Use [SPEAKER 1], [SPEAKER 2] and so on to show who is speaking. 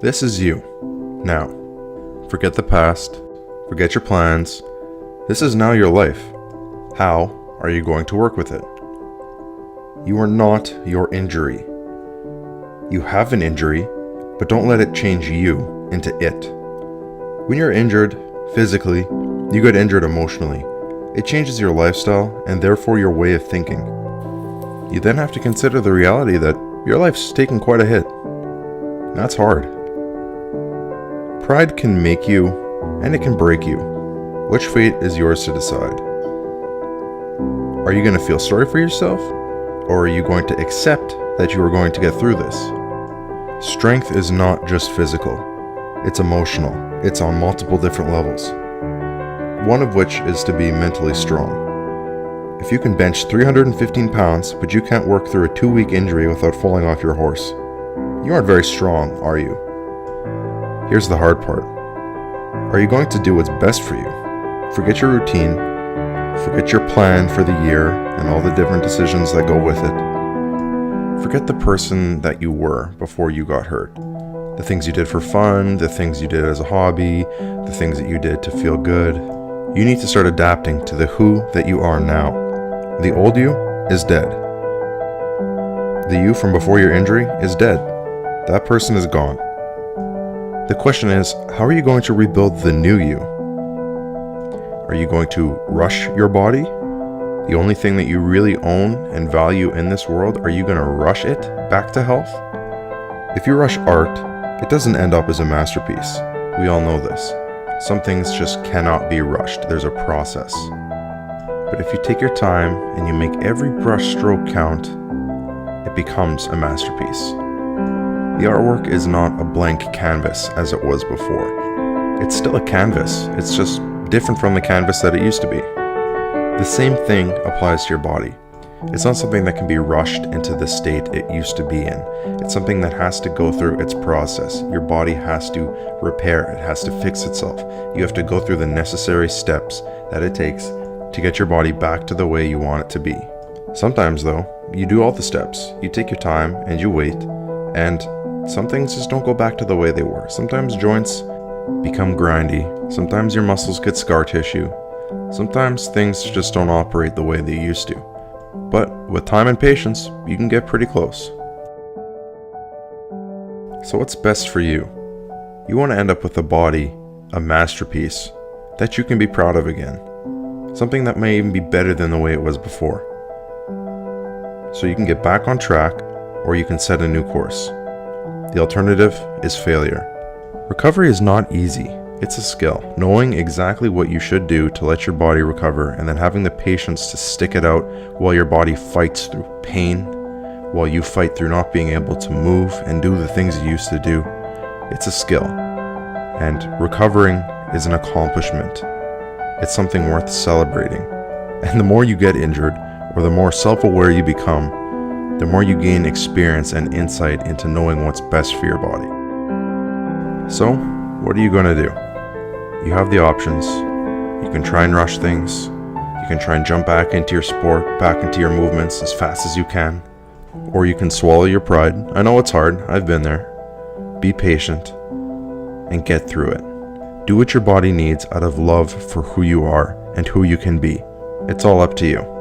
[SPEAKER 1] This is you. Now. Forget the past. Forget your plans. This is now your life. How are you going to work with it? You are not your injury. You have an injury, but don't let it change you into it. When you're injured physically, you get injured emotionally. It changes your lifestyle and therefore your way of thinking. You then have to consider the reality that your life's taken quite a hit. That's hard. Pride can make you and it can break you. Which fate is yours to decide? Are you going to feel sorry for yourself? Or are you going to accept that you are going to get through this? Strength is not just physical. It's emotional. It's on multiple different levels. One of which is to be mentally strong. If you can bench 315 pounds, but you can't work through a 2-week injury without falling off your horse, you aren't very strong, are you? Here's the hard part. Are you going to do what's best for you? Forget your routine, forget your plan for the year and all the different decisions that go with it. Forget the person that you were before you got hurt. The things you did for fun, the things you did as a hobby, the things that you did to feel good. You need to start adapting to the who that you are now. The old you is dead. The you from before your injury is dead. That person is gone. The question is, how are you going to rebuild the new you? Are you going to rush your body? The only thing that you really own and value in this world, are you going to rush it back to health? If you rush art, it doesn't end up as a masterpiece. We all know this. Some things just cannot be rushed. There's a process. But if you take your time and you make every brush stroke count, it becomes a masterpiece. The artwork is not a blank canvas as it was before. It's still a canvas. It's just different from the canvas that it used to be. The same thing applies to your body. It's not something that can be rushed into the state it used to be in. It's something that has to go through its process. Your body has to repair, it has to fix itself. You have to go through the necessary steps that it takes to get your body back to the way you want it to be. Sometimes though, you do all the steps, you take your time and you wait, and some things just don't go back to the way they were. Sometimes joints become grindy, sometimes your muscles get scar tissue, sometimes things just don't operate the way they used to. But with time and patience, you can get pretty close. So what's best for you? You want to end up with a body, a masterpiece, that you can be proud of again. Something that may even be better than the way it was before. So you can get back on track, or you can set a new course. The alternative is failure. Recovery is not easy. It's a skill. Knowing exactly what you should do to let your body recover and then having the patience to stick it out while your body fights through pain, while you fight through not being able to move and do the things you used to do. It's a skill. And recovering is an accomplishment. It's something worth celebrating. And the more you get injured, or the more self-aware you become, the more you gain experience and insight into knowing what's best for your body. So, what are you going to do? You have the options. You can try and rush things. You can try and jump back into your sport, back into your movements as fast as you can. Or you can swallow your pride. I know it's hard. I've been there. Be patient and get through it. Do what your body needs out of love for who you are and who you can be. It's all up to you.